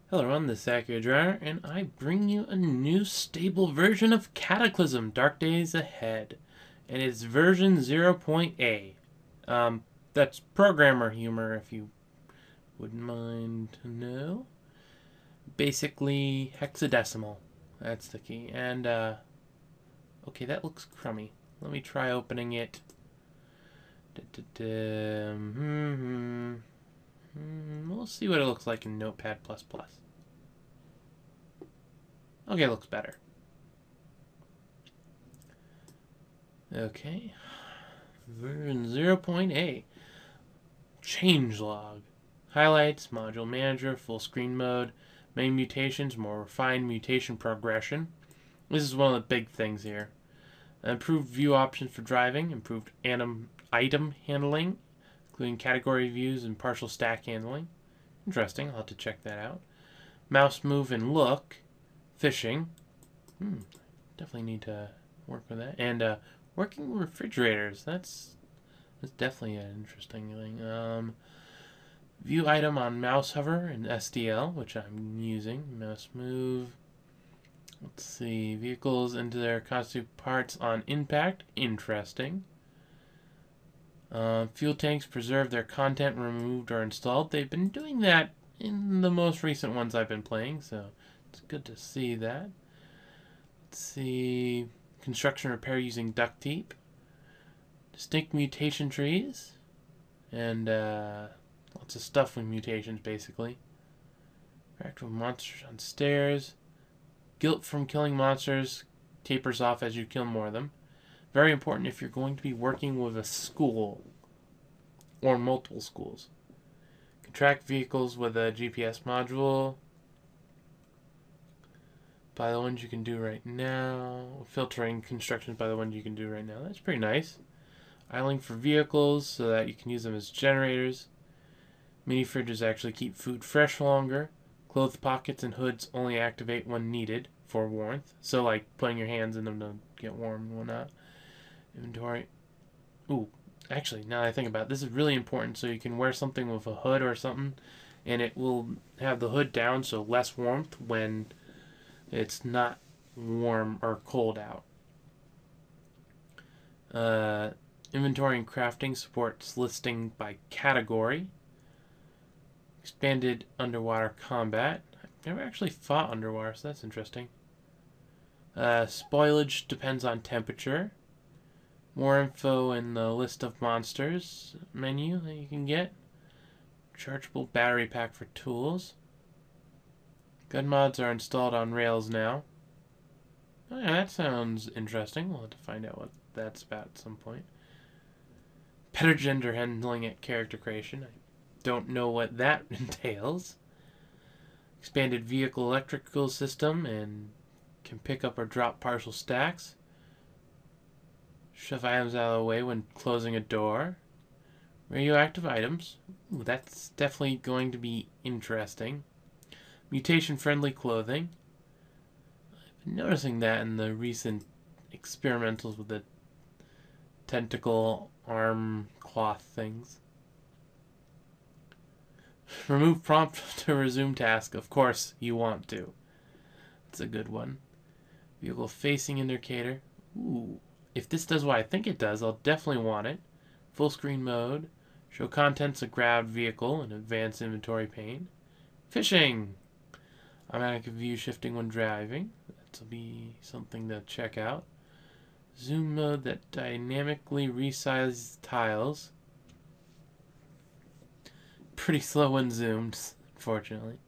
Hello everyone, this is Akhier, and I bring you a new stable version of Cataclysm, Dark Days Ahead. And it's version 0.A. That's programmer humor, if you wouldn't mind to know. Basically, hexadecimal. That's the key. And, okay, that looks crummy. Let me try opening it. We'll see what it looks like in Notepad++. Okay, it looks better. Okay. Version 0.A. Changelog. Highlights, module manager, full screen mode, main mutations, more refined mutation progression. This is one of the big things here. Improved view options for driving, improved item handling, including category views and partial stack handling. Interesting, I'll have to check that out. Mouse move and look, fishing. Definitely need to work with that. And working refrigerators. That's definitely an interesting thing. View item on mouse hover and SDL, which I'm using. Mouse move. Let's see. Vehicles into their constituent parts on impact. Interesting. Fuel tanks preserve their content removed or installed. They've been doing that in the most recent ones I've been playing, so it's good to see that. Let's see. Construction repair using duct tape. Distinct mutation trees. And lots of stuff with mutations, basically. Interact with monsters on stairs. Guilt from killing monsters tapers off as you kill more of them. Very important if you're going to be working with a school or multiple schools. Can track vehicles with a GPS module. By the ones you can do right now. Filtering constructions by the ones you can do right now. That's pretty nice. Idling for vehicles so that you can use them as generators. Mini fridges actually keep food fresh longer. Clothes pockets and hoods only activate when needed for warmth. So like putting your hands in them to get warm and whatnot. Inventory. Ooh, actually, now that I think about it, this is really important so you can wear something with a hood or something and it will have the hood down so less warmth when it's not warm or cold out. Inventory and crafting supports listing by category. Expanded underwater combat. I've never actually fought underwater, so that's interesting. Spoilage depends on temperature. More info in the list of monsters menu that you can get. Chargeable battery pack for tools. Gun mods are installed on Rails now. Oh, yeah, that sounds interesting. We'll have to find out what that's about at some point. Petagender handling at character creation. I don't know what that entails. Expanded vehicle electrical system and can pick up or drop partial stacks. Shove items out of the way when closing a door. Radioactive items. Ooh, that's definitely going to be interesting. Mutation-friendly clothing. I've been noticing that in the recent experimentals with the tentacle arm cloth things. Remove prompt to resume task. Of course you want to. That's a good one. Vehicle facing indicator. Ooh. If this does what I think it does, I'll definitely want it. Full screen mode. Show contents of grabbed vehicle and advanced inventory pane. Fishing. Automatic view shifting when driving. That'll be something to check out. Zoom mode that dynamically resizes tiles. Pretty slow when zoomed, unfortunately.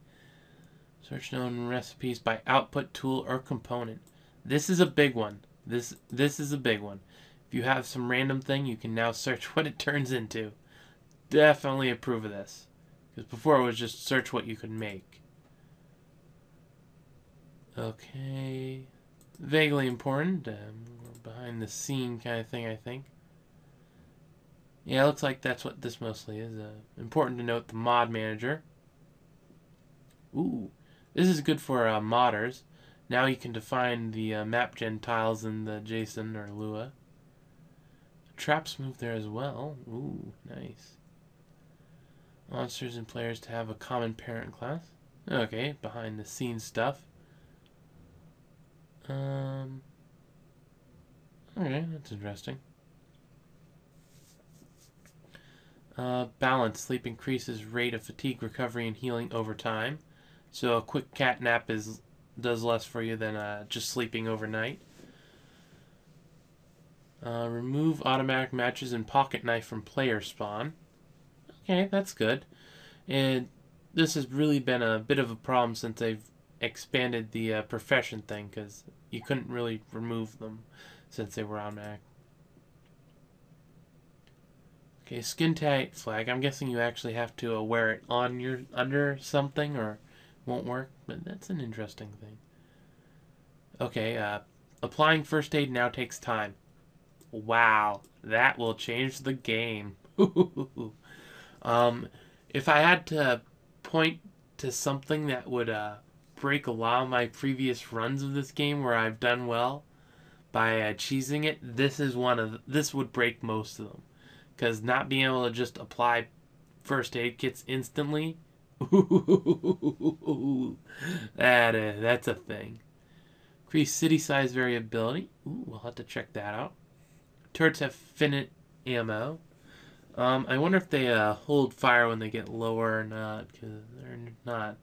Search known recipes by output, tool, or component. This is a big one. This is a big one. If you have some random thing, you can now search what it turns into. Definitely approve of this. Because before it was just search what you could make. Okay. Vaguely important. Behind the scene kind of thing, I think. Yeah, it looks like that's what this mostly is. Important to note the mod manager. Ooh. This is good for modders. Now you can define the map gen tiles in the JSON or Lua. Traps move there as well. Ooh, nice. Monsters and players to have a common parent class. Okay, behind the scenes stuff. Okay, that's interesting. Balance. Sleep increases rate of fatigue, recovery, and healing over time. So a quick cat nap does less for you than just sleeping overnight. Remove automatic matches and pocket knife from player spawn. Okay, that's good. And this has really been a bit of a problem since they've expanded the profession thing, because you couldn't really remove them since they were automatic. Okay, skin tight flag. I'm guessing you actually have to wear it on your under something or it won't work, but that's an interesting thing. Okay, applying first aid now takes time. Wow, that will change the game. If I had to point to something that would break a lot of my previous runs of this game where I've done well by cheesing it, this would break most of them. Because not being able to just apply first aid kits instantly, that's a thing. Increase city size variability. Ooh, we'll have to check that out. Turrets have finite ammo. I wonder if they hold fire when they get lower or not, because they're not.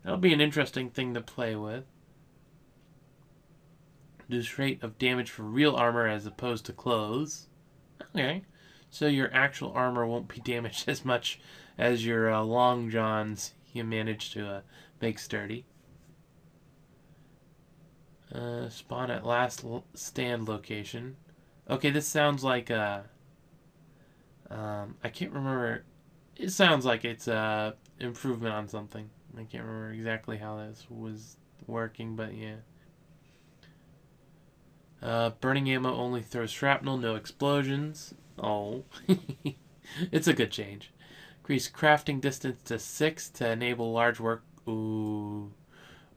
That'll be an interesting thing to play with. Reduce rate of damage for real armor as opposed to clothes. Okay. So your actual armor won't be damaged as much as your long johns you managed to make sturdy. Spawn at last stand location. Okay, this sounds like I can't remember. It sounds like it's improvement on something. I can't remember exactly how this was working, but yeah. Burning ammo only throws shrapnel, no explosions. Oh, it's a good change. Increase crafting distance to 6 to enable large work. Ooh,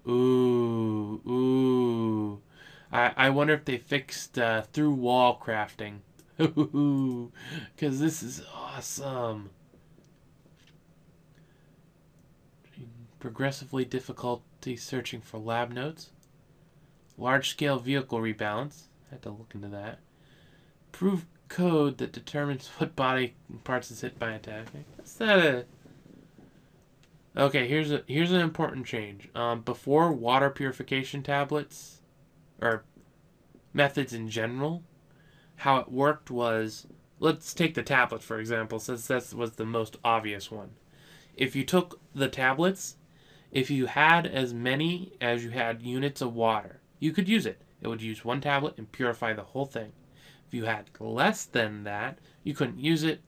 ooh, ooh. I wonder if they fixed through wall crafting. Ooh, because this is awesome. Progressively difficulty searching for lab notes. Large scale vehicle rebalance. I had to look into that. Prove code that determines what body parts is hit by attack. Is that a... Okay, here's an important change. Before, water purification tablets, or methods in general, how it worked was, let's take the tablet for example, since that was the most obvious one. If you took the tablets, if you had as many as you had units of water, you could use it. It would use one tablet and purify the whole thing. If you had less than that, you couldn't use it.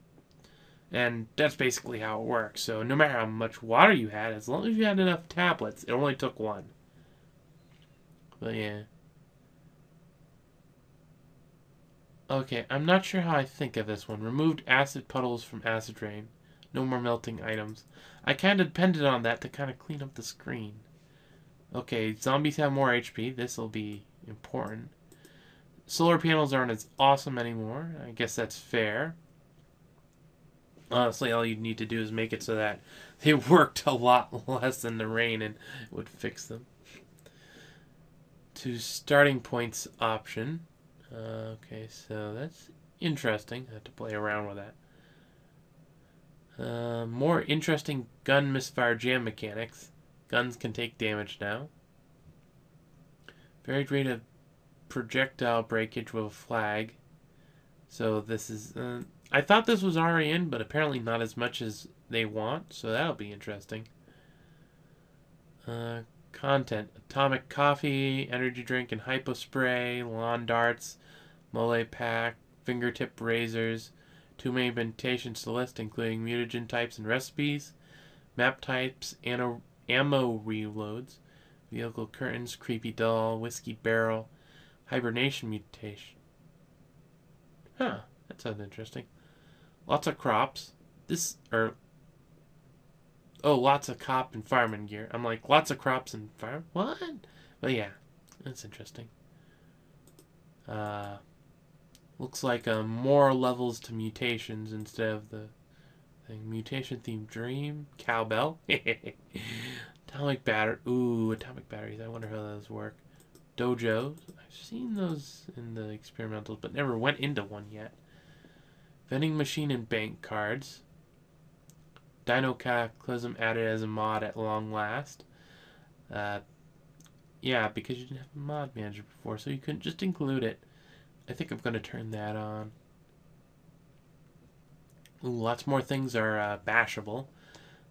And that's basically how it works. So no matter how much water you had, as long as you had enough tablets, it only took one. But yeah. Okay, I'm not sure how I think of this one. Removed acid puddles from acid rain. No more melting items. I kind of depended on that to kind of clean up the screen. Okay, zombies have more HP. This will be important. Solar panels aren't as awesome anymore. I guess that's fair. Honestly, all you need to do is make it so that they worked a lot less in the rain and it would fix them. To starting points option. Okay, so that's interesting. I have to play around with that. More interesting gun misfire jam mechanics. Guns can take damage now. Varied rate of projectile breakage with a flag. So this is... I thought this was already in, but apparently not as much as they want. So that'll be interesting. Content. Atomic coffee, energy drink, and hypo spray, lawn darts, mole pack, fingertip razors, 2 main mutations to list, including mutagen types and recipes, map types, ammo reloads, vehicle curtains, creepy doll, whiskey barrel, hibernation mutation. Huh, that sounds interesting. Lots of crops. Lots of cop and fireman gear. I'm like, lots of crops and fire. What? But yeah, that's interesting. Looks like more levels to mutations instead of the thing. Mutation themed dream. Cowbell. Atomic battery. Ooh, atomic batteries. I wonder how those work. Dojos. I've seen those in the experimentals, but never went into one yet. Vending machine and bank cards. Dino Cataclysm added as a mod at long last. Yeah, because you didn't have a mod manager before, so you couldn't just include it. I think I'm going to turn that on. Ooh, lots more things are bashable.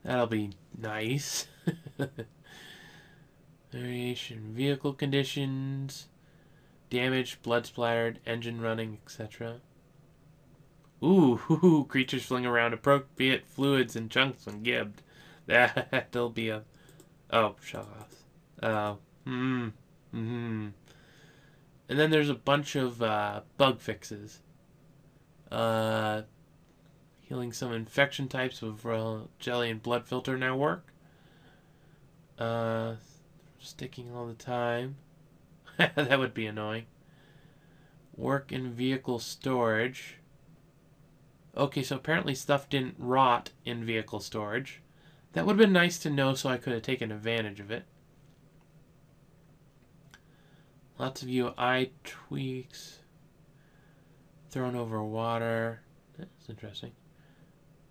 That'll be nice. Variation, vehicle conditions, damage, blood splattered, engine running, etc. Ooh, creatures fling around appropriate fluids and chunks when gibbed. That'll be a... Oh, shut off. And then there's a bunch of bug fixes. Healing some infection types with jelly and blood filter now work. Sticking all the time. That would be annoying. Work in vehicle storage. Okay, so apparently stuff didn't rot in vehicle storage. That would have been nice to know so I could have taken advantage of it. Lots of UI tweaks. Thrown over water. That's interesting.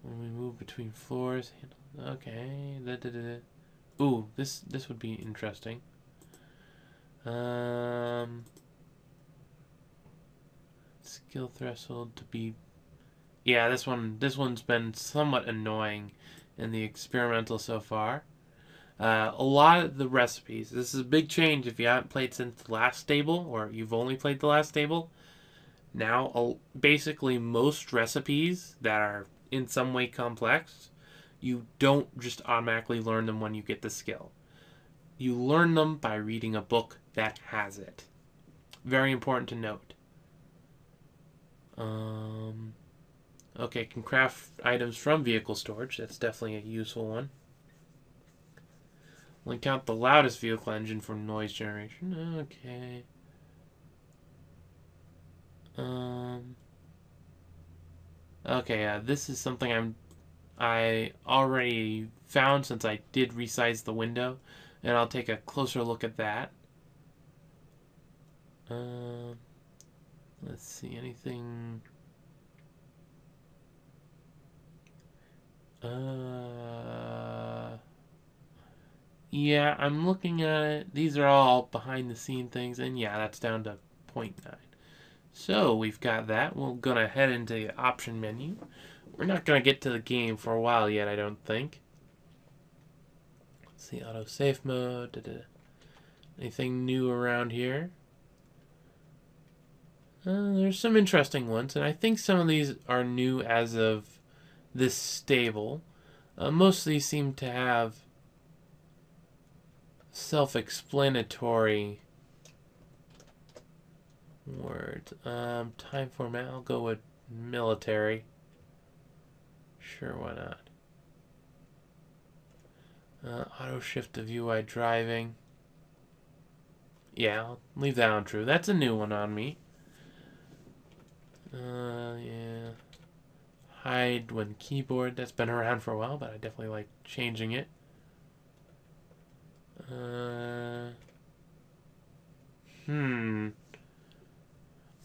When we move between floors. Okay. Ooh, this would be interesting. Skill threshold to be... Yeah, this one's been somewhat annoying in the experimental so far. A lot of the recipes. This is a big change if you haven't played since the last stable, or you've only played the last stable. Now, basically most recipes that are in some way complex, you don't just automatically learn them when you get the skill. You learn them by reading a book that has it. Very important to note. Okay, can craft items from vehicle storage. That's definitely a useful one. Link out the loudest vehicle engine for noise generation. Okay. Okay, this is something I already found since I did resize the window, and I'll take a closer look at that. Let's see, anything... Yeah, I'm looking at it. These are all behind the scene things, and yeah, that's down to 0.9. So we've got that. We're gonna head into the option menu. We're not gonna get to the game for a while yet, I don't think. Let's see, auto safe mode. Anything new around here? There's some interesting ones, and I think some of these are new as of this stable. Most of these seem to have self-explanatory words. Time format, I'll go with military. Sure, why not? Auto shift of UI driving. Yeah, I'll leave that on true. That's a new one on me. Yeah. Hide when keyboard. That's been around for a while, but I definitely like changing it.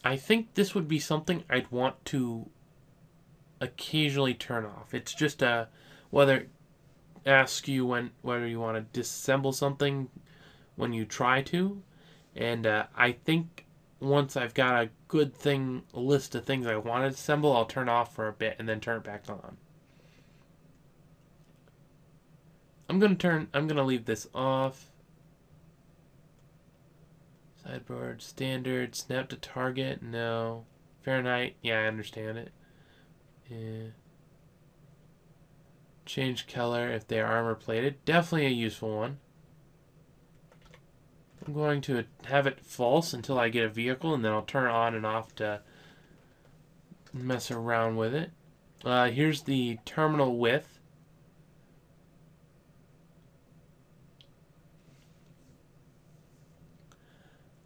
I think this would be something I'd want to occasionally turn off. It's just whether it asks you whether you want to disassemble something when you try to, and I think once I've got a good list of things I want to assemble, I'll turn off for a bit and then turn it back on. I'm gonna leave this off. Sideboard, standard, snap to target, no. Fahrenheit, yeah, I understand it. Yeah. Change color if they are armor plated, definitely a useful one. I'm going to have it false until I get a vehicle, and then I'll turn it on and off to mess around with it. Here's the terminal width.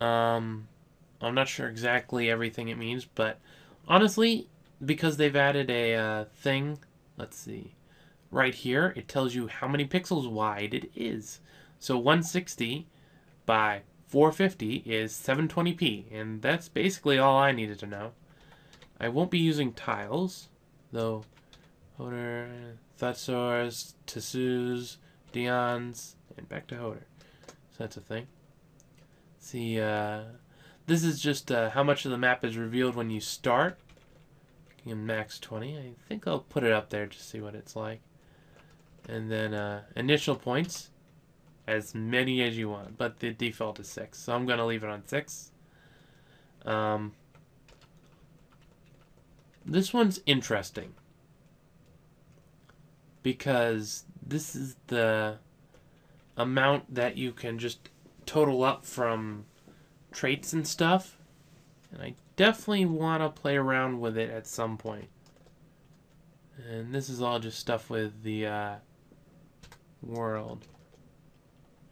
I'm not sure exactly everything it means, but honestly, because they've added a thing, let's see, right here, it tells you how many pixels wide it is. So 160 by 450 is 720p, and that's basically all I needed to know. I won't be using tiles, though. Horrah, Thutzors, Tessus, Dions, and back to Horrah. So that's a thing. See, this is just how much of the map is revealed when you start. In max 20. I think I'll put it up there to see what it's like. And then initial points, as many as you want, but the default is 6. So I'm going to leave it on 6. This one's interesting because this is the amount that you can just total up from traits and stuff. And I definitely want to play around with it at some point. And this is all just stuff with the world.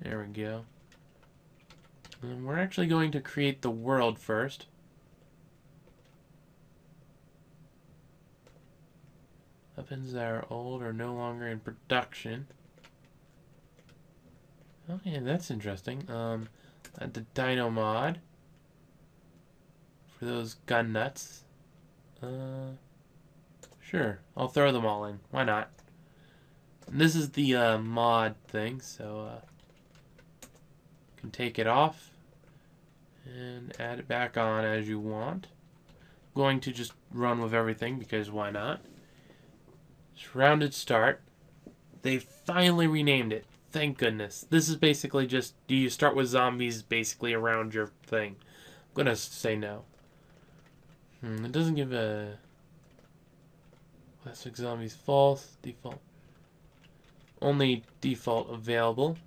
There we go. And we're actually going to create the world first. Weapons that are old or no longer in production. Okay, that's interesting. The Dino mod. For those gun nuts. Sure, I'll throw them all in. Why not? And this is the mod thing, so you can take it off and add it back on as you want. I'm going to just run with everything because why not? Rounded start. They finally renamed it. Thank goodness. This is basically just, do you start with zombies basically around your thing? I'm going to say no. It doesn't give a... Classic zombies false. Default. Only default available.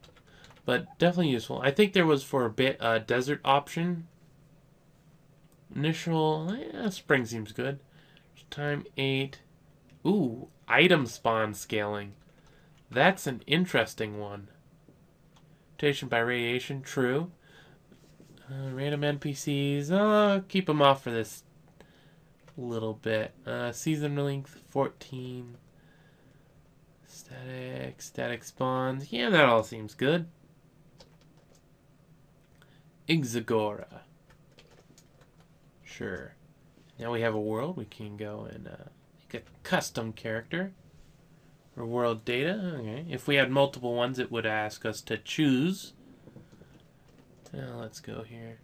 But definitely useful. I think there was for a bit a desert option. Initial... Yeah, spring seems good. Time 8. Ooh, item spawn scaling. That's an interesting one. Rotation by radiation, true. Random NPCs, keep them off for this little bit. Season length, 14. Static spawns. Yeah, that all seems good. Exagora. Sure. Now we have a world. We can go and make a custom character. Or world data. Okay. If we had multiple ones, it would ask us to choose. Now let's go here.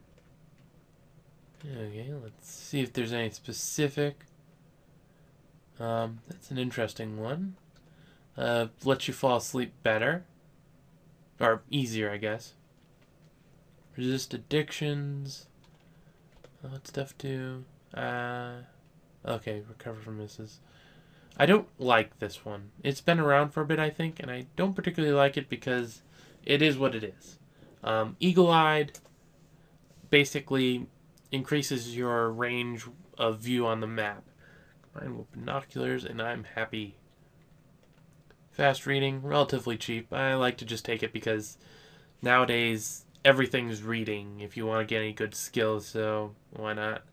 Okay, let's see if there's any specific. That's an interesting one. Lets you fall asleep better. Or easier, I guess. Resist addictions. What stuff do? Okay, recover from misses. I don't like this one. It's been around for a bit, I think, and I don't particularly like it because it is what it is. Eagle-eyed basically increases your range of view on the map. Mine with binoculars, and I'm happy. Fast reading, relatively cheap. I like to just take it because nowadays everything's reading if you want to get any good skills, so why not?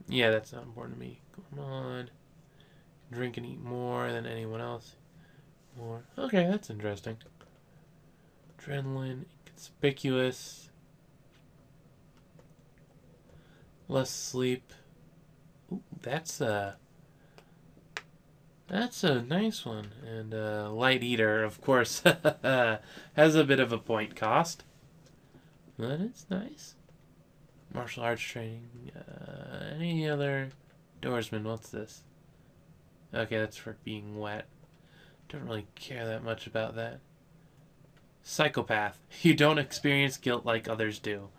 Yeah, that's not important to me. Come on. Drink and eat more than anyone else. More. Okay, that's interesting. Adrenaline, inconspicuous. Less sleep. Ooh, that's a nice one. And light eater, of course, has a bit of a point cost. But it's nice. Martial arts training. Any other Doorsman? What's this? Okay, that's for being wet. Don't really care that much about that. Psychopath. You don't experience guilt like others do,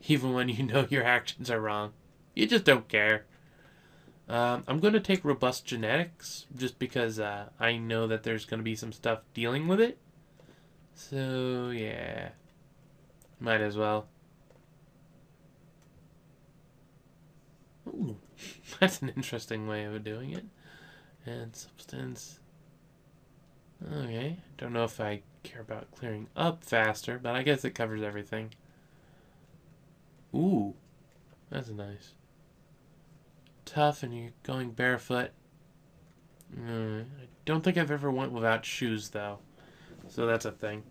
even when you know your actions are wrong. You just don't care. I'm going to take robust genetics just because I know that there's going to be some stuff dealing with it. So, yeah. Might as well. Ooh, that's an interesting way of doing it. And substance. Okay, don't know if I care about clearing up faster, but I guess it covers everything. Ooh, that's nice. Tough and you're going barefoot. I don't think I've ever went without shoes, though. So that's a thing.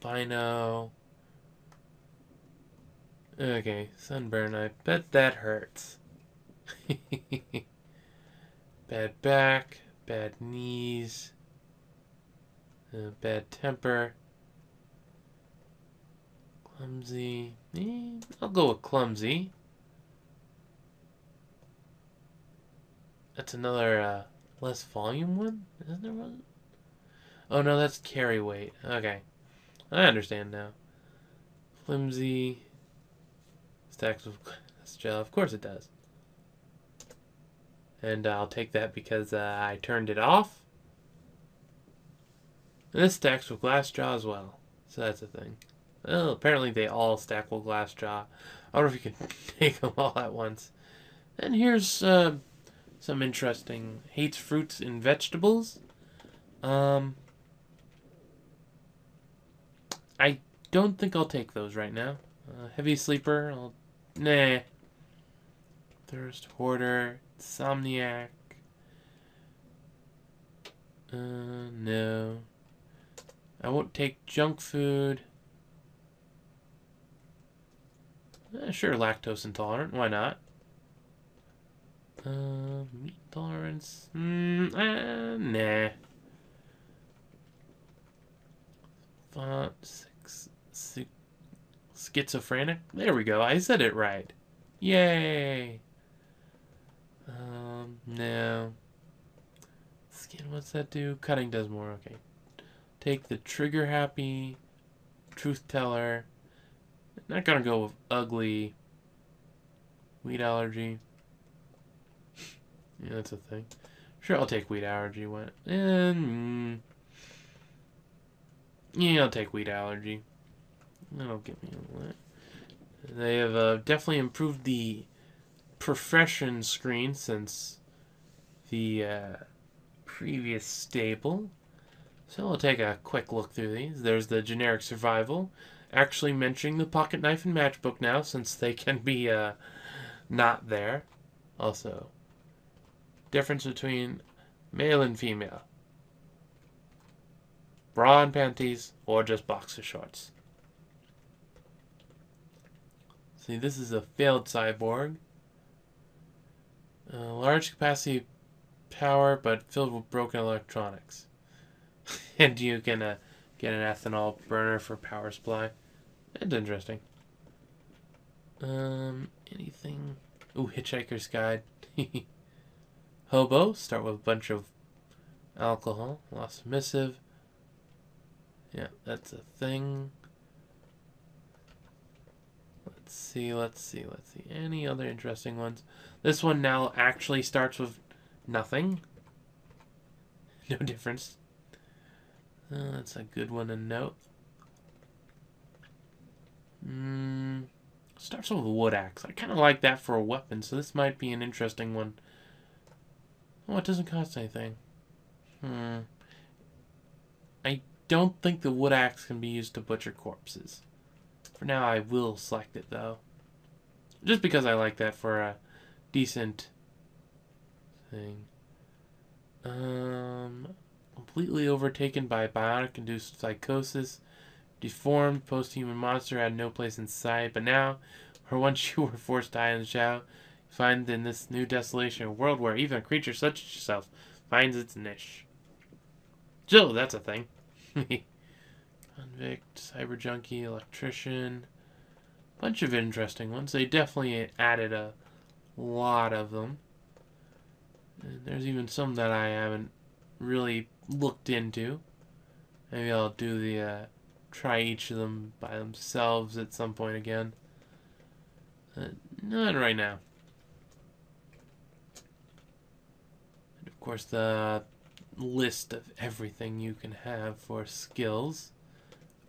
Bino. Okay, sunburn. I bet that hurts. Bad back, bad knees, bad temper, clumsy. I'll go with clumsy. That's another less volume one? Isn't there one? Oh no, that's carry weight. Okay. I understand now. Flimsy. Stacks with glass gel. Of course it does. And I'll take that because I turned it off. And this stacks with glass jaw as well. So that's a thing. Well, apparently they all stack with glass jaw. I don't know if you can take them all at once. And here's some interesting hates fruits and vegetables. I don't think I'll take those right now. Heavy sleeper. Nah. Thirst, hoarder, insomniac. No. I won't take junk food. Sure, lactose intolerant. Why not? Meat tolerance. Nah. Font schizophrenic. There we go. I said it right. Yay. No. Skin. What's that do? Cutting does more. Okay. Take the trigger happy. Truth teller. Not gonna go with ugly. Wheat allergy. Yeah, that's a thing. Sure, I'll take wheat allergy. What? And yeah, I'll take wheat allergy. That'll get me a lot. They have definitely improved the profession screen since the previous stable. So I'll take a quick look through these. There's the generic survival, actually mentioning the pocket knife and matchbook now since they can be not there. Also, difference between male and female. Bra and panties or just boxer shorts. See, this is a failed cyborg. Large capacity power, but filled with broken electronics. And you can get an ethanol burner for power supply. That's interesting. Anything? Ooh, Hitchhiker's Guide. Hobo. Start with a bunch of alcohol. Lost submissive. Yeah, that's a thing. Let's see. Any other interesting ones? This one now actually starts with nothing. No difference. That's a good one to note. Starts with a wood axe. I kind of like that for a weapon, so this might be an interesting one. Oh, it doesn't cost anything. I don't think the wood axe can be used to butcher corpses. For now, I will select it, though. Just because I like that for a decent thing. Completely overtaken by bionic-induced psychosis. Deformed, post-human monster had no place in society. But now, or once you were forced to die in the shadow, you find in this new desolation a world where even a creature such as yourself finds its niche. So, that's a thing. Convict, cyber junkie, electrician. Bunch of interesting ones. They definitely added a lot of them. And there's even some that I haven't really looked into. Maybe I'll do the try each of them by themselves at some point again. Not right now. And of course the list of everything you can have for skills.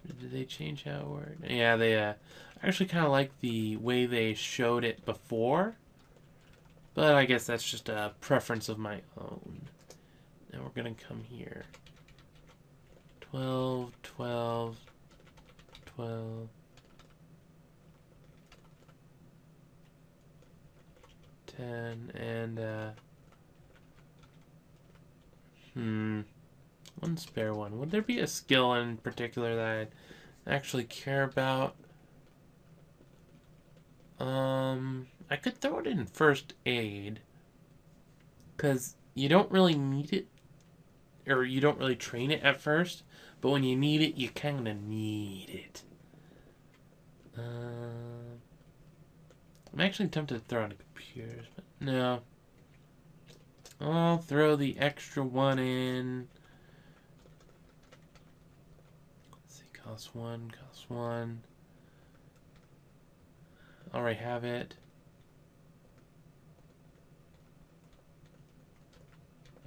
Did they change how it worked? Yeah, they I actually kind of like the way they showed it before. But I guess that's just a preference of my own. Now we're going to come here. 12, 12, 12. 10, and One spare one. Would there be a skill in particular that I actually care about? I could throw it in first aid, because you don't really need it, or you don't really train it at first, but when you need it, you kind of need it. I'm actually tempted to throw on the computers, but no. I'll throw the extra one in. Let's see, cost one. Already have it.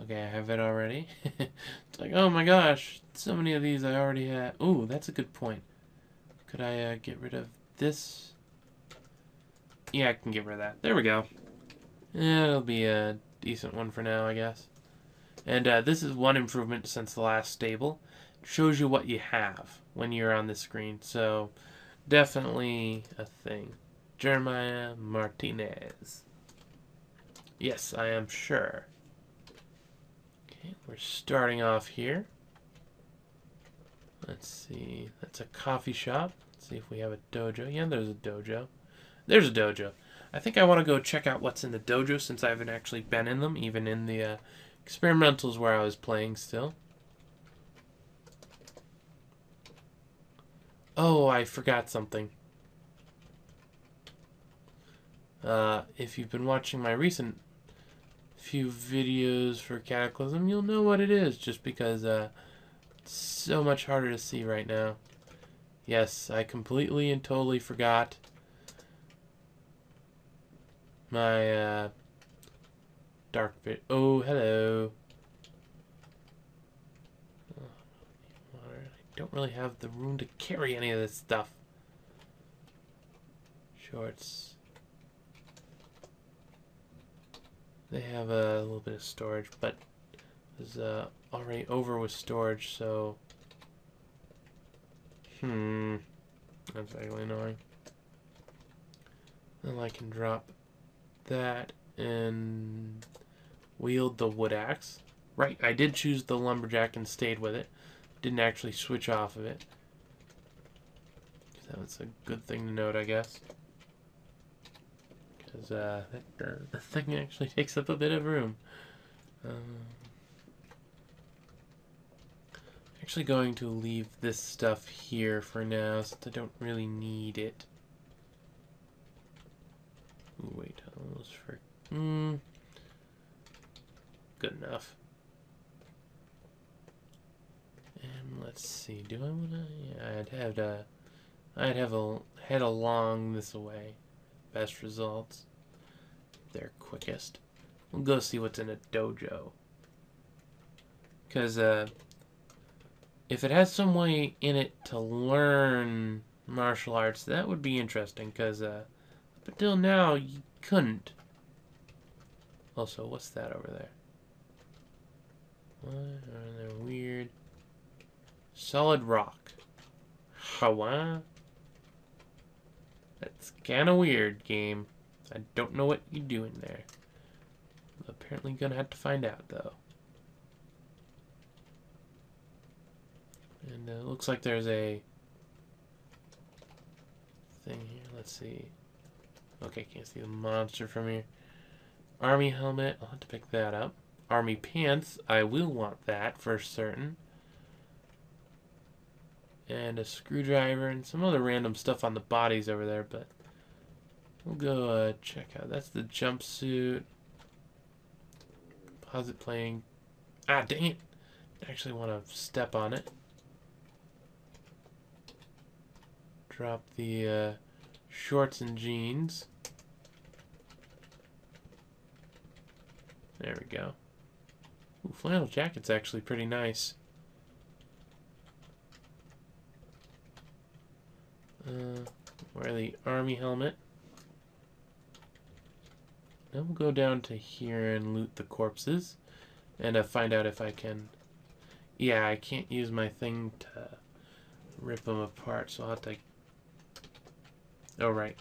Okay, I have it already. It's like, oh my gosh, so many of these I already have. Ooh, that's a good point. Could I get rid of this? Yeah, I can get rid of that. There we go. Yeah, it'll be a decent one for now, I guess. And this is one improvement since the last stable. It shows you what you have when you're on the screen. So, definitely a thing. Jeremiah Martinez. Yes, I am sure. Okay, we're starting off here. Let's see. That's a coffee shop. Let's see if we have a dojo. Yeah, there's a dojo. There's a dojo. I think I want to go check out what's in the dojo since I haven't actually been in them, even in the experimentals where I was playing still. Oh, I forgot something. If you've been watching my recent few videos for Cataclysm, you'll know what it is, just because it's so much harder to see right now. Yes, I completely and totally forgot my dark bit. Oh, hello. Water. I don't really have the room to carry any of this stuff. Shorts. They have a little bit of storage, but it was already over with storage, so that's really annoying. Then I can drop that and wield the wood axe. Right, I did choose the lumberjack and stayed with it. Didn't actually switch off of it. That was a good thing to note, I guess. Because the thing actually takes up a bit of room. Actually going to leave this stuff here for now since I don't really need it. Ooh, wait, almost for good enough. And let's see, do I wanna? Yeah, I'd head along this way. Best results. They're quickest. We'll go see what's in a dojo. Because if it has some way in it to learn martial arts, that would be interesting. Because up until now, you couldn't. Also, what's that over there? What are they weird? Solid rock. Horrah. That's kind of weird, game. I don't know what you're doing there. I'm apparently gonna have to find out, though. And it looks like there's a thing here. Let's see. Okay, can't see the monster from here. Army helmet. I'll have to pick that up. Army pants. I will want that for certain. And a screwdriver and some other random stuff on the bodies over there, but we'll go check out. That's the jumpsuit. Composite playing. Ah, dang it. I actually want to step on it. Drop the shorts and jeans. There we go. Ooh, flannel jacket's actually pretty nice. Wear the army helmet. Then we'll go down to here and loot the corpses. And find out if I can... Yeah, I can't use my thing to rip them apart, so I'll have to... Oh, right.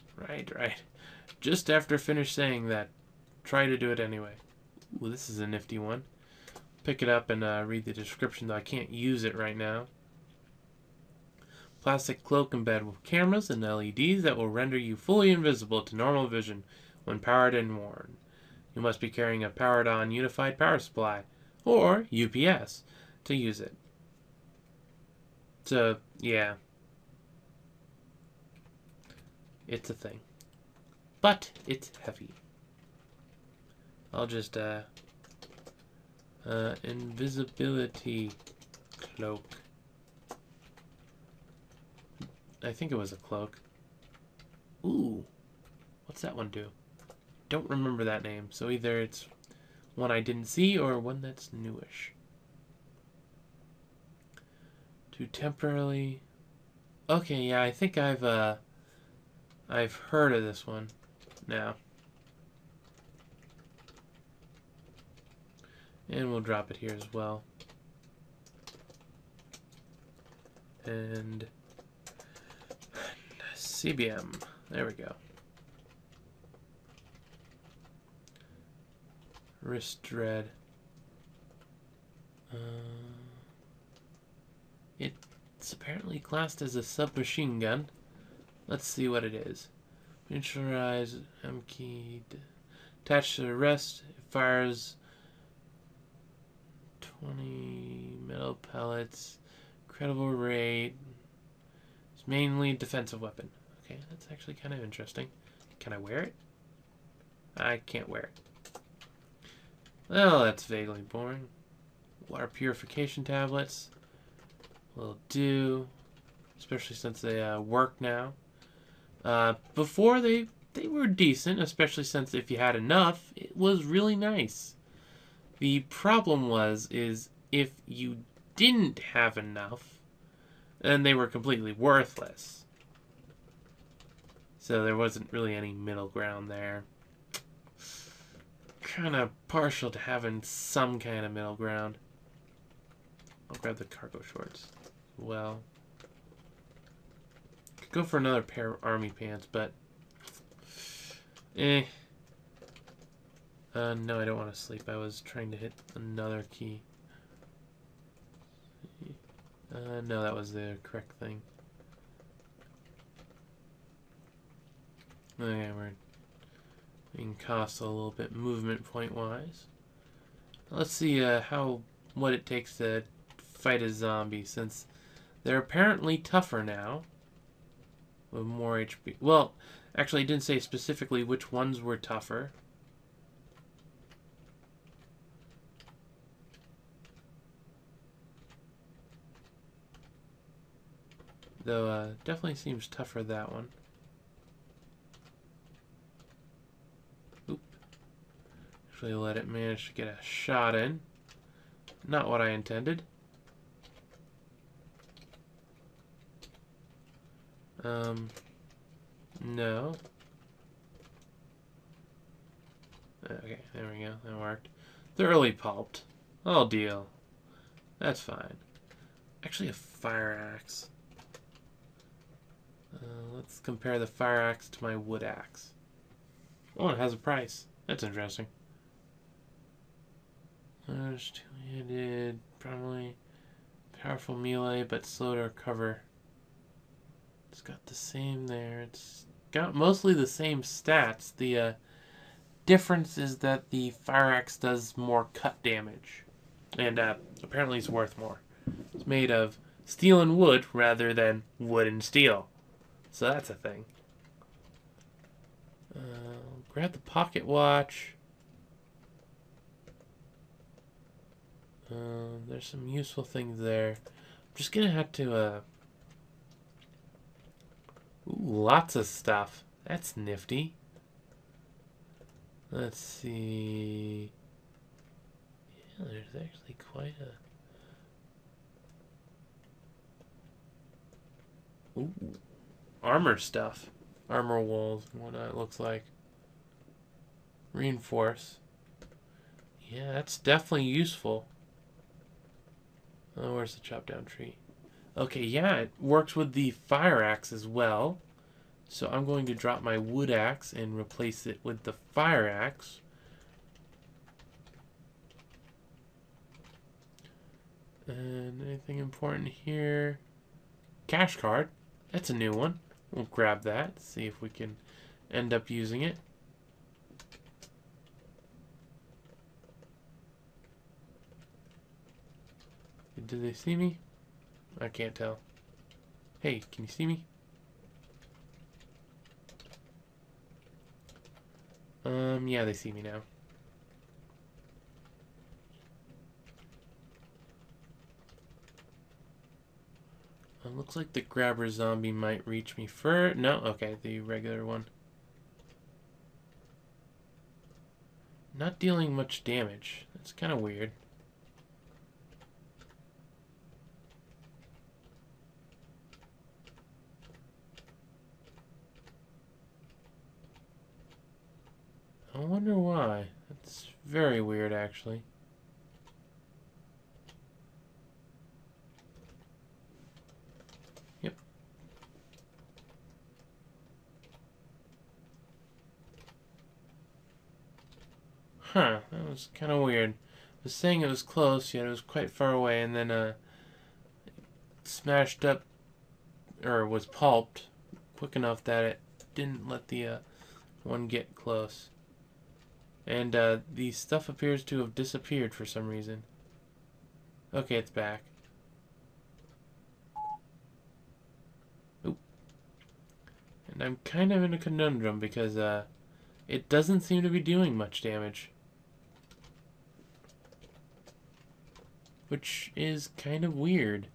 Just after finish saying that, try to do it anyway. Ooh, this is a nifty one. pick it up and read the description, though I can't use it right now. Plastic cloak embedded with cameras and LEDs that will render you fully invisible to normal vision when powered and worn. You must be carrying a powered-on unified power supply, or UPS, to use it. So, yeah. It's a thing. But it's heavy. I'll just, invisibility cloak. I think it was a cloak. Ooh. What's that one do? Don't remember that name. So either it's one I didn't see or one that's newish. To temporarily... Okay, yeah, I think I've heard of this one now. And we'll drop it here as well. And CBM. There we go. Wrist dread. It's apparently classed as a submachine gun. Let's see what it is. Miniaturized M key attached to the wrist. It fires 20 metal pellets. Incredible rate. It's mainly a defensive weapon. Okay, that's actually kind of interesting. Can I wear it? I can't wear it. Well, that's vaguely boring. Water purification tablets will do, especially since they work now. Before they were decent, especially since if you had enough, it was really nice. The problem is if you didn't have enough, then they were completely worthless. So there wasn't really any middle ground there. Kind of partial to having some kind of middle ground. I'll grab the cargo shorts. Well, could go for another pair of army pants, but no, I don't want to sleep. I was trying to hit another key. No, that was the correct thing. Okay, we're being cost a little bit movement point wise. Let's see what it takes to fight a zombie, since they're apparently tougher now with more HP. Well, actually, it didn't say specifically which ones were tougher. Though, definitely seems tougher, that one. Oop. Actually let it manage to get a shot in. Not what I intended. No. Okay, there we go. That worked. Thoroughly pulped. I'll deal. That's fine. Actually, a fire axe. Let's compare the fire axe to my wood axe. Oh, it has a price. That's interesting. There's two-handed, probably powerful melee, but slow to recover. It's got the same there. It's got mostly the same stats. The difference is that the fire axe does more cut damage, and apparently it's worth more. It's made of steel and wood rather than wood and steel, so that's a thing. Grab the pocket watch. There's some useful things there. I'm just gonna have to ooh, lots of stuff. That's nifty. Let's see. Yeah, there's actually quite a... Ooh. Armor stuff. Armor walls and whatnot, it looks like. Reinforce. Yeah, that's definitely useful. Oh, where's the chop down tree? Okay, yeah, it works with the fire axe as well. So I'm going to drop my wood axe and replace it with the fire axe. And anything important here? Cash card. That's a new one. We'll grab that. See if we can end up using it. Did they see me? I can't tell. Hey, can you see me? Yeah, they see me now. Looks like the grabber zombie might reach me first. No, okay, the regular one. Not dealing much damage. That's kind of weird. I wonder why. That's very weird, actually. Yep. Huh, that was kind of weird. I was saying it was close, yet it was quite far away, and then smashed up, or was pulped quick enough that it didn't let the one get close. And the stuff appears to have disappeared for some reason. Okay, it's back. Oop. And I'm kind of in a conundrum because it doesn't seem to be doing much damage. Which is kind of weird.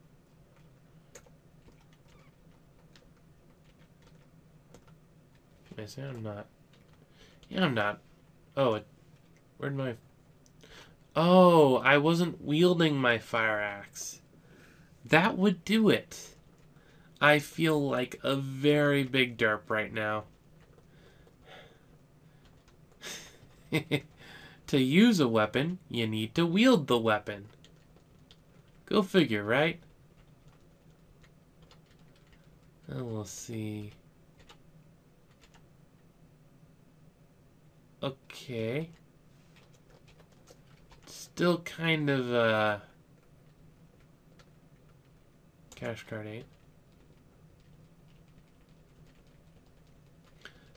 I say I'm not. Yeah, I'm not. Oh, where'd my... Oh, I wasn't wielding my fire axe. That would do it. I feel like a very big derp right now. To use a weapon, you need to wield the weapon. Go figure, right? And we'll see. Okay. Still kind of, cash card 8.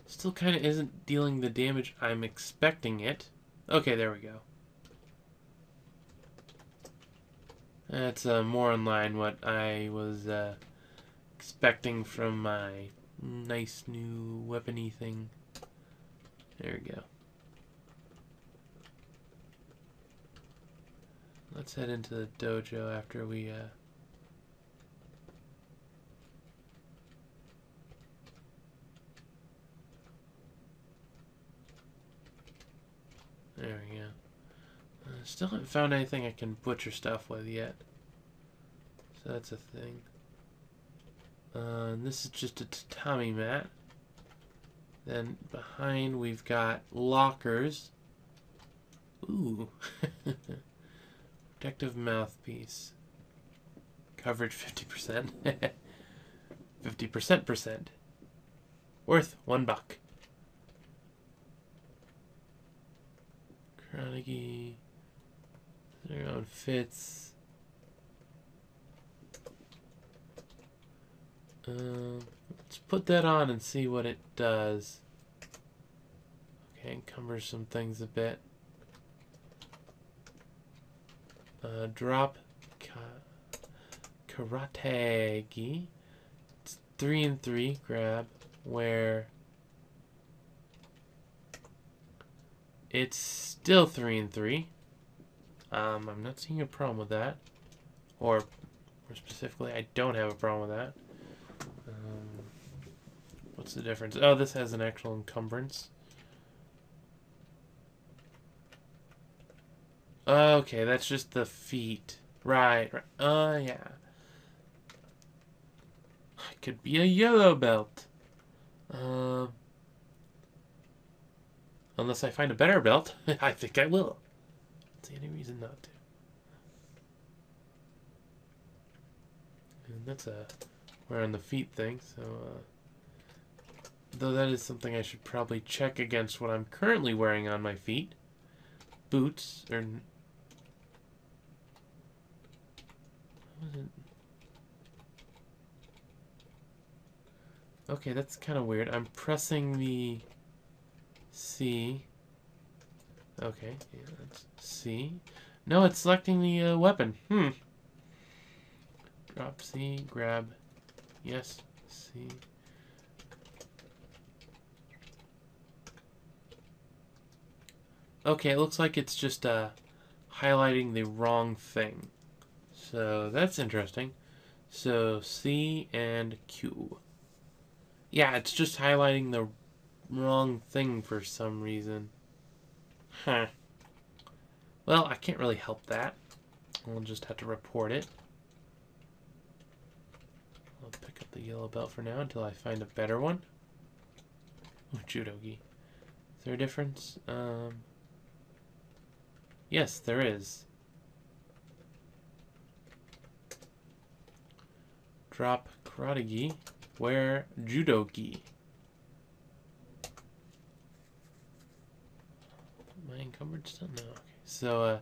Still kind of isn't dealing the damage I'm expecting it. Okay, there we go. That's more in line what I was expecting from my nice new weapony thing. There we go. Let's head into the dojo after we there we go. Still haven't found anything I can butcher stuff with yet. So that's a thing. And this is just a tatami mat. Then behind we've got lockers. Ooh. Protective mouthpiece. Coverage 50%. 50%. Worth $1. Carnegie. Their own fits. Let's put that on and see what it does. Okay, encumbers some things a bit. Drop karate-gi. It's 3 and 3 grab, where it's still 3 and 3. I'm not seeing a problem with that, or more specifically, I don't have a problem with that. What's the difference? Oh, this has an actual encumbrance. Okay, that's just the feet. Right. Yeah. I could be a yellow belt. Unless I find a better belt. I think I will. Don't see any reason not to. And that's a wear on the feet thing, so though that is something I should probably check against what I'm currently wearing on my feet. Boots, or Okay, that's kind of weird. I'm pressing the C. Okay, yeah, that's C. No, it's selecting the weapon. Drop C, grab. Yes, C. Okay, it looks like it's just highlighting the wrong thing. So that's interesting. So C and Q. Yeah, it's just highlighting the wrong thing for some reason. Huh. Well, I can't really help that. We'll just have to report it. I'll pick up the yellow belt for now until I find a better one. Oh, Judogi. Is there a difference? Yes, there is. Drop karate gi, wear judo gi. Am I encumbered still? No. Okay. So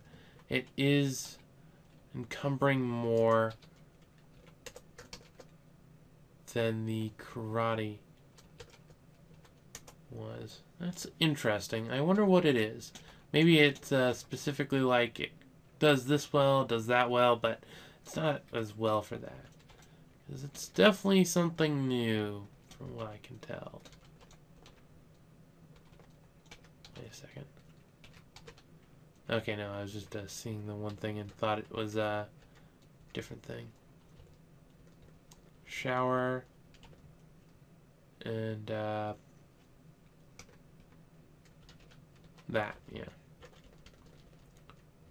it is encumbering more than the karate was. That's interesting. I wonder what it is. Maybe it's specifically like it does this well, does that well, but it's not as well for that. Because it's definitely something new, from what I can tell. Wait a second. Okay, no, I was just seeing the one thing and thought it was a different thing. Shower. And, that, yeah.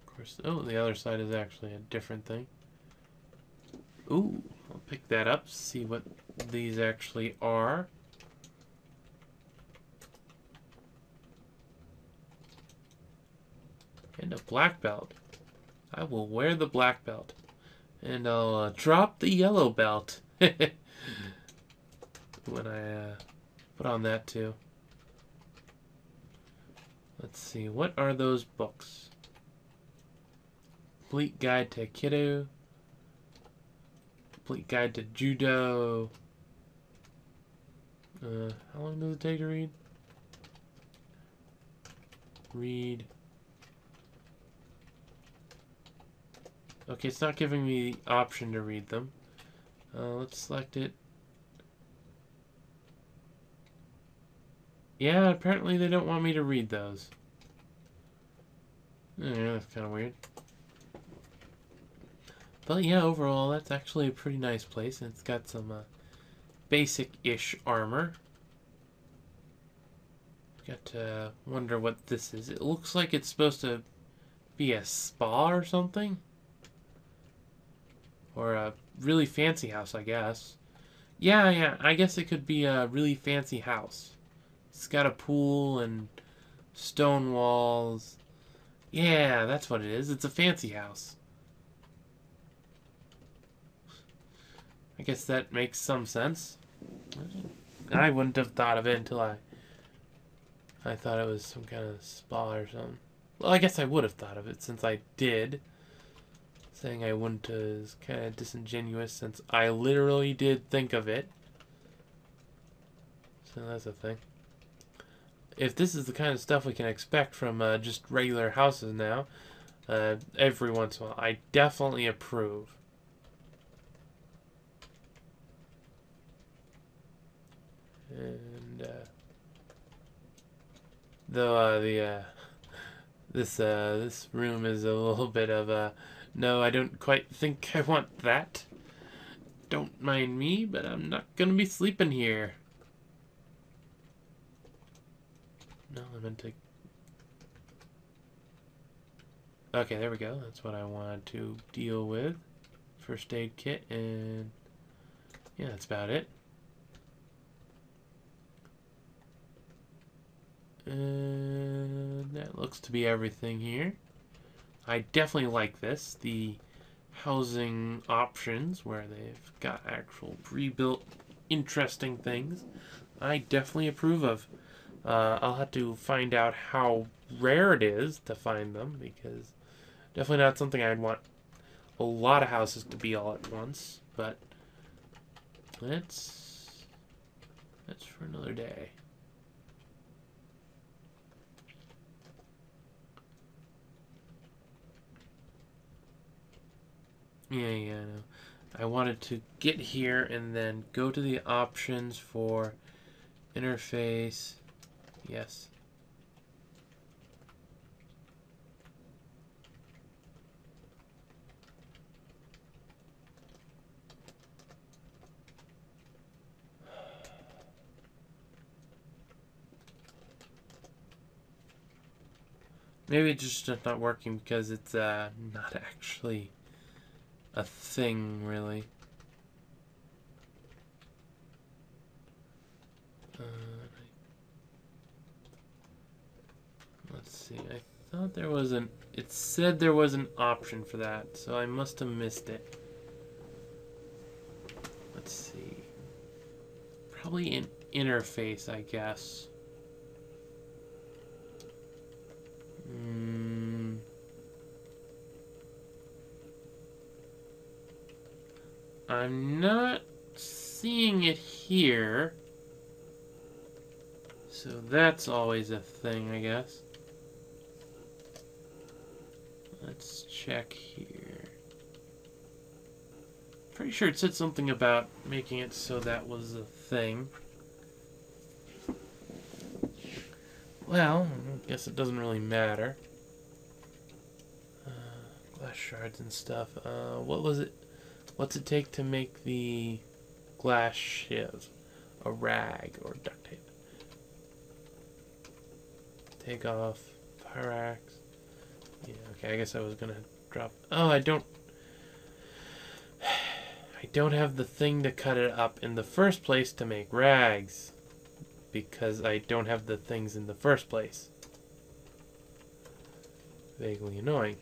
Of course, oh, the other side is actually a different thing. Ooh, I'll pick that up, see what these actually are. And a black belt. I will wear the black belt. And I'll drop the yellow belt. When I put on that too. Let's see, what are those books? Complete Guide to Aikido. Complete Guide to Judo. How long does it take to read? Read. Okay, it's not giving me the option to read them. Let's select it. Yeah, apparently they don't want me to read those. Yeah, that's kind of weird. But yeah, overall, that's actually a pretty nice place. And it's got some basic-ish armor. Got to wonder what this is. It looks like it's supposed to be a spa or something. Or a really fancy house, I guess. Yeah, I guess it could be a really fancy house. It's got a pool and stone walls. Yeah, that's what it is. It's a fancy house. I guess that makes some sense. I wouldn't have thought of it until I thought it was some kind of spa or something. Well, I guess I would have thought of it since I did. Saying I wouldn't is kind of disingenuous since I literally did think of it. So that's a thing. If this is the kind of stuff we can expect from just regular houses now, every once in a while, I definitely approve. And though this room is a little bit of no, I don't quite think I want that. Don't mind me, but I'm not gonna be sleeping here. No, I meant to... Okay, there we go. That's what I wanted to deal with. First aid kit, and... yeah, that's about it. And that looks to be everything here. I definitely like this. The housing options, where they've got actual pre-built interesting things, I definitely approve of. I'll have to find out how rare it is to find them, because definitely not something I'd want a lot of houses to be all at once, but that's for another day. Yeah, no. I wanted to get here and then go to the options for interface. Yes. Maybe it's just not working because it's not actually a thing, really. Let's see. I thought there was an... It said there was an option for that, so I must have missed it. Let's see. Probably an interface, I guess. I'm not seeing it here. So that's always a thing, I guess. Let's check here. Pretty sure it said something about making it so that was a thing. Well, I guess it doesn't really matter. Glass shards and stuff. What was it? What's it take to make the glass shiv? A rag or duct tape. Take off. Fire axe. Yeah, okay, I guess I was gonna drop... Oh, I don't have the thing to cut it up in the first place to make rags. Because I don't have the things in the first place. Vaguely annoying.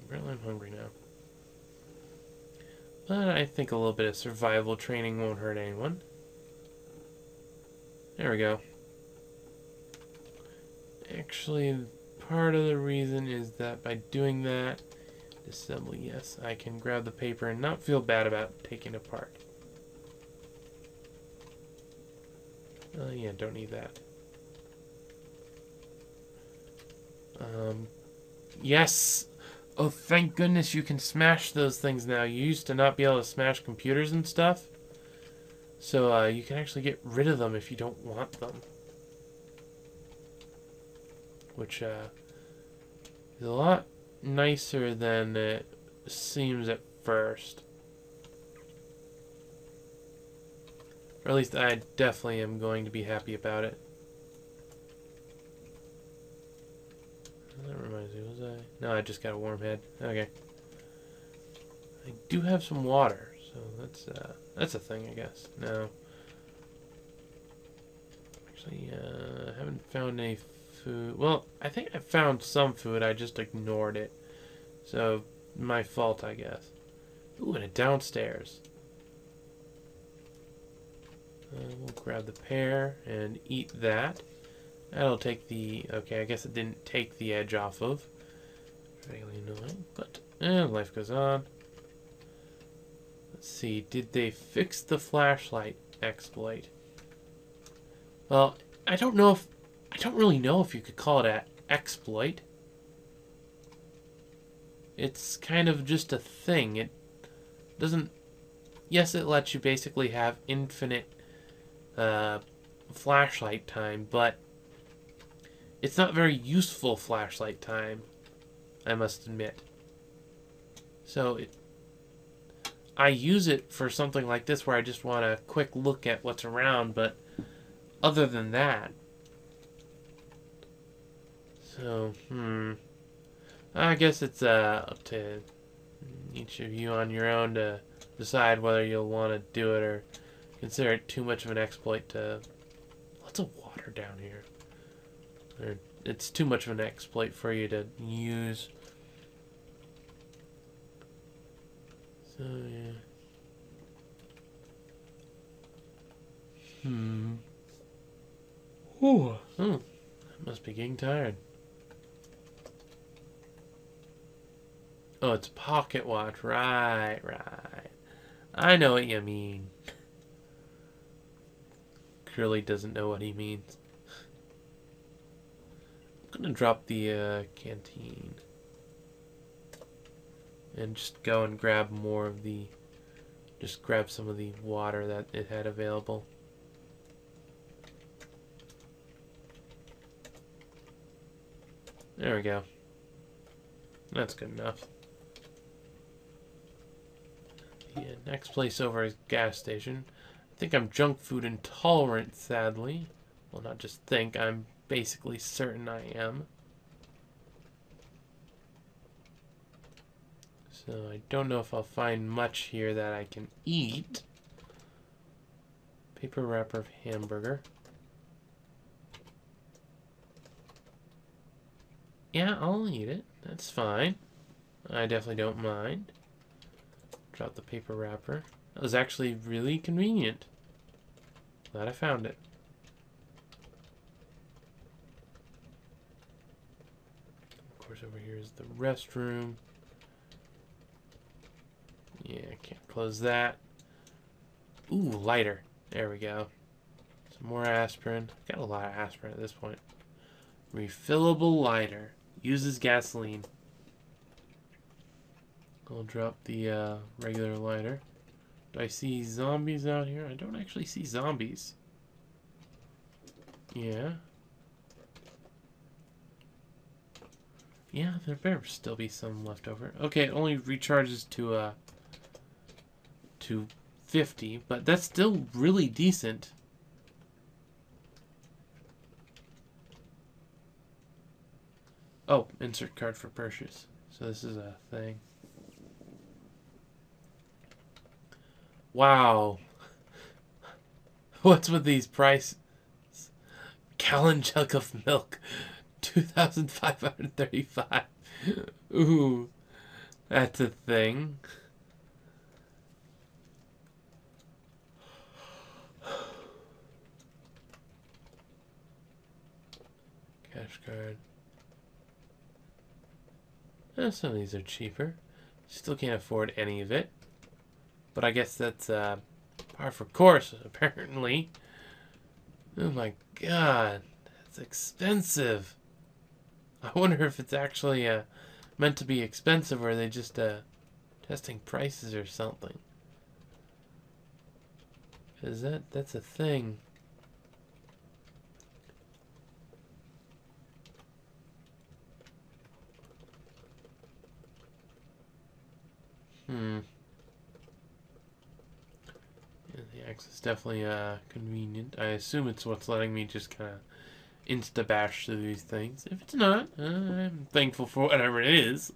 Apparently I'm hungry now. But I think a little bit of survival training won't hurt anyone. There we go. Actually, part of the reason is that by doing that, assembly, yes, I can grab the paper and not feel bad about taking it apart. Yeah, don't need that. Yes! Oh, thank goodness you can smash those things now. You used to not be able to smash computers and stuff. So, you can actually get rid of them if you don't want them. Which, is a lot nicer than it seems at first. Or at least I definitely am going to be happy about it. That reminds me, was I? No, I just got a warm head. Okay. I do have some water, so that's a thing, I guess. No. Actually, I haven't found any food. Well, I think I found some food, I just ignored it. So, my fault, I guess. Ooh, and a downstairs. We'll grab the pear and eat that. That'll take the... Okay, I guess it didn't take the edge off of. Really annoying, but... life goes on. Let's see, did they fix the flashlight exploit? Well, I don't really know if you could call it an exploit. It's kind of just a thing. It doesn't... Yes, it lets you basically have infinite flashlight time, but it's not very useful flashlight time, I must admit. So I use it for something like this where I just want a quick look at what's around, but other than that... So, I guess it's up to each of you on your own to decide whether you'll want to do it or consider it too much of an exploit to... Lots of water down here. Or it's too much of an exploit for you to use. So, yeah. Ooh. Oh, I must be getting tired. Oh, it's a pocket watch. Right, right. I know what you mean. Curly doesn't know what he means. I'm gonna drop the canteen. And just go and grab more of the... Just grab some of the water that it had available. There we go. That's good enough. The next place over is gas station. I think I'm junk food intolerant, sadly. Well, not just think, I'm basically certain I am. So I don't know if I'll find much here that I can eat. Paper wrapper of hamburger. Yeah, I'll eat it. That's fine. I definitely don't mind. Drop the paper wrapper. That was actually really convenient. Glad I found it. Of course, over here is the restroom. Yeah, can't close that. Ooh, lighter. There we go. Some more aspirin. Got a lot of aspirin at this point. Refillable lighter. Uses gasoline. I'll drop the regular lighter. Do I see zombies out here? I don't actually see zombies. Yeah. Yeah, there better still be some left over. Okay, it only recharges to 50, but that's still really decent. Oh, insert card for purchase. So this is a thing. Wow. What's with these prices? Gallon jug of milk. 2,535. Ooh. That's a thing. Cash card. Some of these are cheaper. Still can't afford any of it. But I guess that's par for course, apparently. Oh my god. That's expensive. I wonder if it's actually meant to be expensive or are they just testing prices or something. Because that's a thing. Yeah, the X is definitely convenient. I assume it's what's letting me just kind of insta-bash through these things. If it's not, I'm thankful for whatever it is.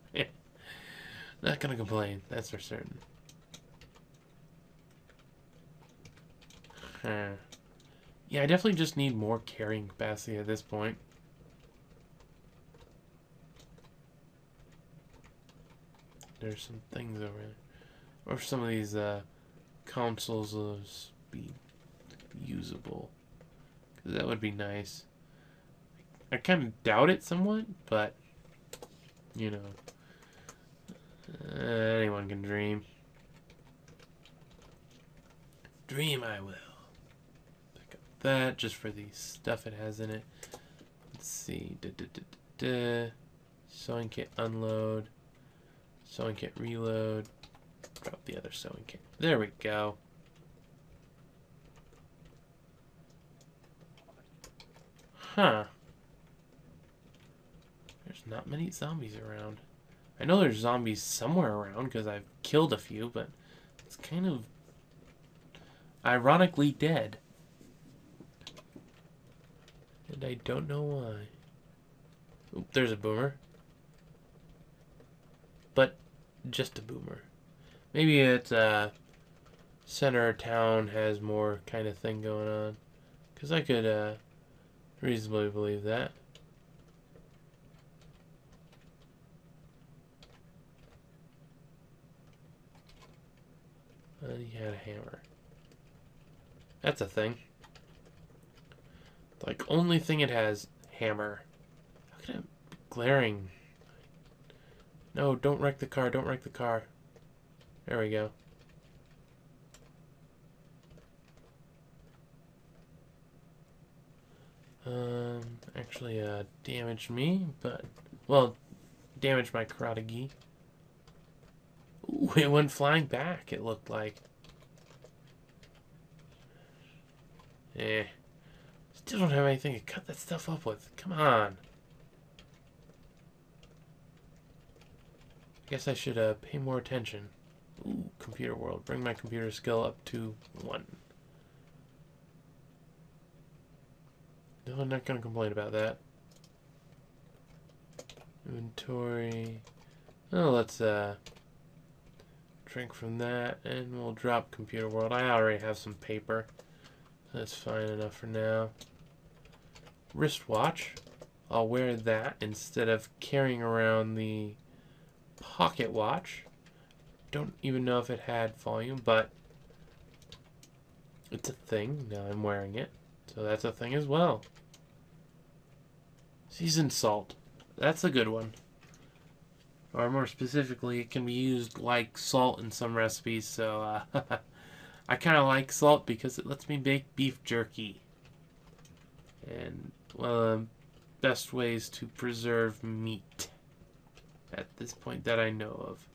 Not gonna complain, that's for certain. Yeah, I definitely just need more carrying capacity at this point. There's some things over there. Or some of these consoles will be usable. 'Cause that would be nice. I kind of doubt it somewhat, but, you know, anyone can dream. Dream I will. Pick up that just for the stuff it has in it. Let's see. Sewing kit unload. Sewing kit reload. Drop the other sewing kit. There we go. Huh. There's not many zombies around. I know there's zombies somewhere around because I've killed a few, but it's kind of ironically dead. And I don't know why. Oop, there's a boomer. But just a boomer. Maybe it's center of town has more kind of thing going on. Because I could reasonably believe that. He had a hammer. That's a thing. Like, only thing it has, hammer. How can it be glaring? No, don't wreck the car. Don't wreck the car. There we go. Actually, damaged me, but, well, damaged my karate gi. Ooh, it went flying back, it looked like. Eh. Still don't have anything to cut that stuff up with. Come on. Guess I should, pay more attention. Ooh, computer world. Bring my computer skill up to 1. No, I'm not going to complain about that. Inventory. Oh, let's drink from that, and we'll drop computer world. I already have some paper. That's fine enough for now. Wristwatch. I'll wear that instead of carrying around the pocket watch. Don't even know if it had volume, but it's a thing. Now I'm wearing it. So that's a thing as well. Seasoned salt. That's a good one. Or more specifically, it can be used like salt in some recipes. So I kind of like salt because it lets me make beef jerky. And one of the best ways to preserve meat at this point that I know of.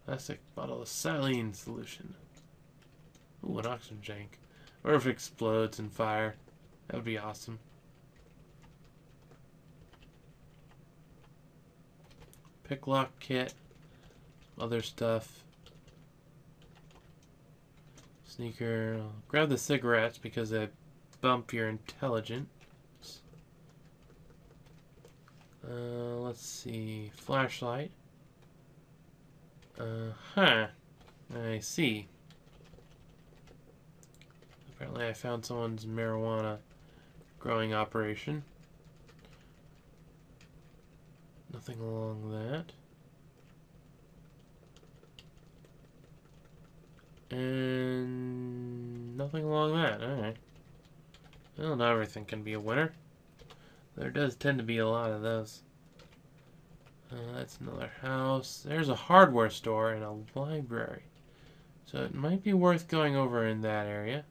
Plastic bottle of saline solution. Ooh, an oxygen tank. Or if it explodes in fire. That would be awesome. Pick lock kit. Other stuff. Sneaker. I'll grab the cigarettes because they bump your intelligence. Let's see. Flashlight. Huh. I see. Apparently I found someone's marijuana growing operation. Nothing along that. And nothing along that. Alright. Well, not everything can be a winner. There does tend to be a lot of those. That's another house. There's a hardware store and a library. So it might be worth going over in that area.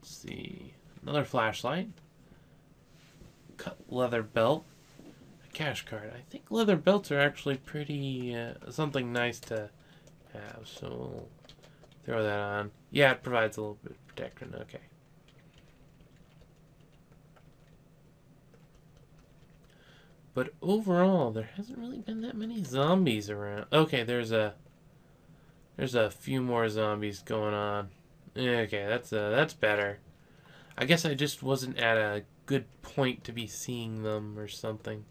Let's see. Another flashlight. Cut leather belt. A cash card. I think leather belts are actually pretty something nice to have. So we'll throw that on. Yeah, it provides a little bit of protection. Okay. But overall, there hasn't really been that many zombies around. Okay, there's a few more zombies going on. Okay, that's better. I guess I just wasn't at a good point to be seeing them or something.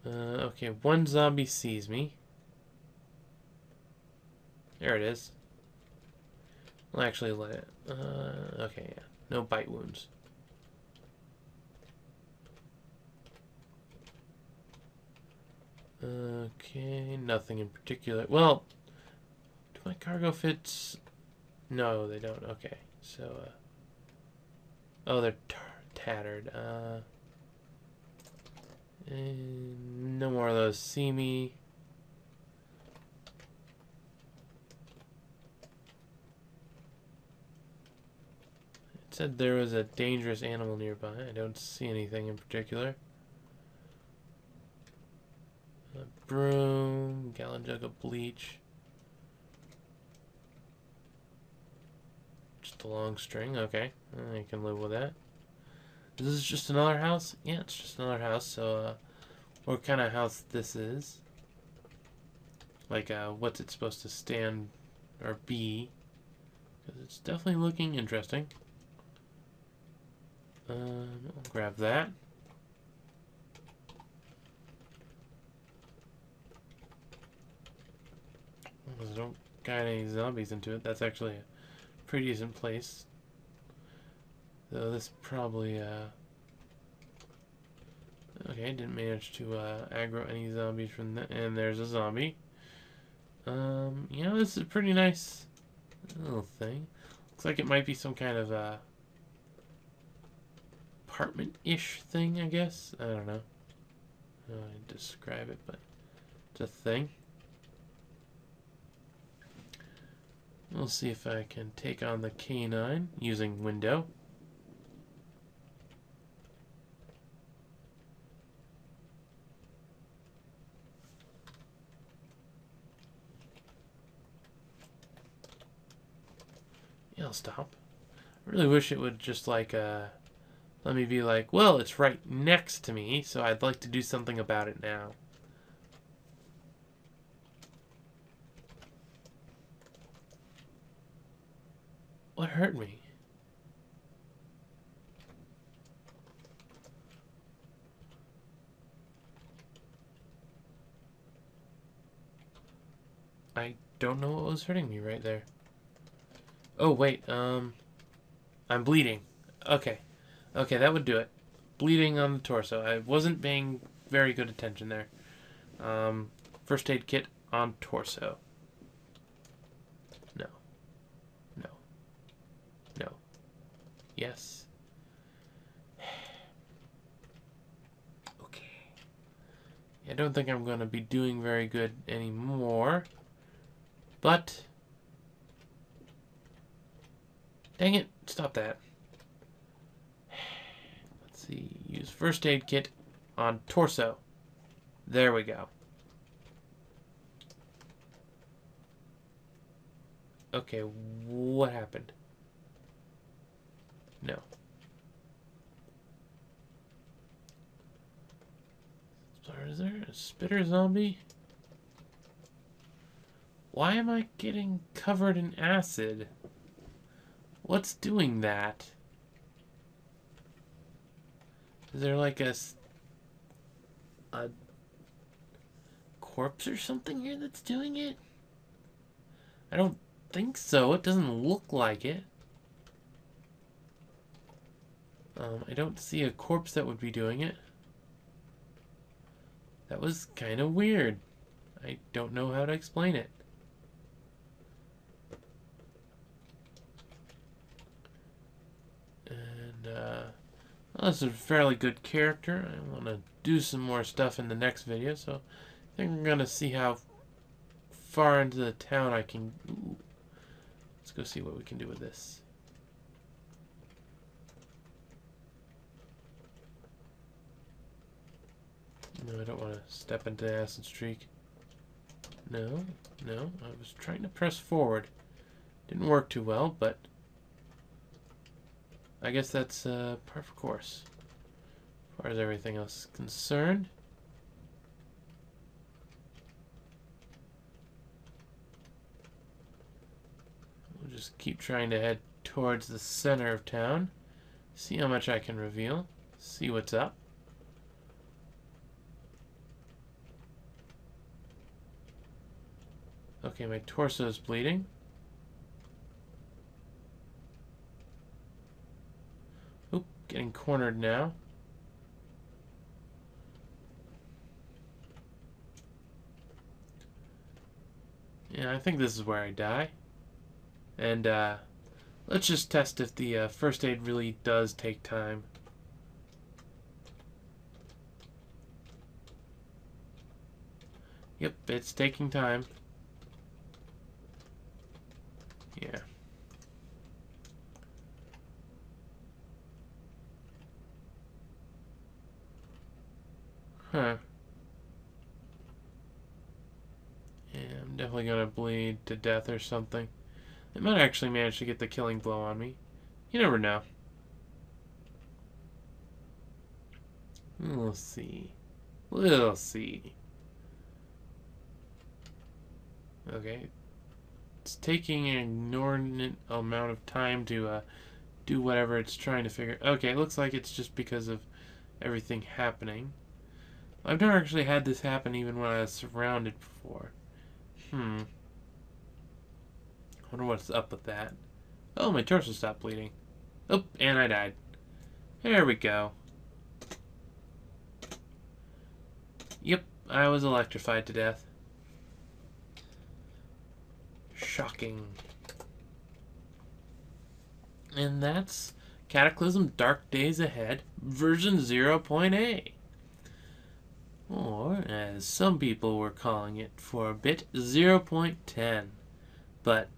Okay, one zombie sees me. There it is. Well, actually, let it. Okay, yeah. No bite wounds. Okay, nothing in particular. Well, do my cargo fits? No, they don't. Okay, so, oh, they're tattered. And no more of those see me. It said there was a dangerous animal nearby. I don't see anything in particular. A broom, gallon jug of bleach. Just a long string, okay. I can live with that. This is just another house? Yeah, it's just another house, so, what kind of house this is. Like, what's it supposed to stand or be. Because it's definitely looking interesting. I'll grab that. I don't got any zombies into it. That's actually a pretty decent place. Though this probably, okay, didn't manage to aggro any zombies from that. And there's a zombie. You know, this is a pretty nice little thing. Looks like it might be some kind of apartment-ish thing, I guess. I don't know how to describe it, but it's a thing. We'll see if I can take on the canine using window. Yeah, I'll stop. I really wish it would just like let me be like, well, it's right next to me, so I'd like to do something about it now. What hurt me? I don't know what was hurting me right there. Oh, wait, I'm bleeding. Okay. Okay, that would do it. Bleeding on the torso. I wasn't paying very good attention there. First aid kit on torso. No. No. No. Yes. Okay. I don't think I'm going to be doing very good anymore. But... dang it. Stop that. Let's see. Use first aid kit on torso. There we go. Okay, what happened? No. Is there a spitter zombie? Why am I getting covered in acid? What's doing that? Is there like a corpse or something here that's doing it? I don't think so. It doesn't look like it. I don't see a corpse that would be doing it. That was kind of weird. I don't know how to explain it. And, well, that's a fairly good character. I want to do some more stuff in the next video, so I think I'm going to see how far into the town I can... Ooh. Let's go see what we can do with this. No, I don't want to step into acid streak. No, no, I was trying to press forward. Didn't work too well, but I guess that's par for course. As far as everything else is concerned. We'll just keep trying to head towards the center of town. See how much I can reveal. See what's up. Okay, my torso is bleeding. Oop, getting cornered now. Yeah, I think this is where I die. And let's just test if the first aid really does take time. Yep, it's taking time. Yeah. Huh. Yeah, I'm definitely gonna bleed to death or something. They might actually manage to get the killing blow on me. You never know. We'll see. We'll see. Okay. It's taking an inordinate amount of time to do whatever it's trying to figure. Okay, it looks like it's just because of everything happening. I've never actually had this happen even when I was surrounded before. I wonder what's up with that. Oh, my torso stopped bleeding. Oh, and I died. There we go. Yep, I was electrified to death. Shocking. And that's Cataclysm Dark Days Ahead, version 0.A. Or, as some people were calling it for a bit, 0.10. But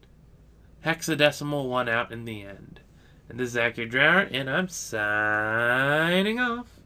hexadecimal won out in the end. And this is Akhier, and I'm signing off.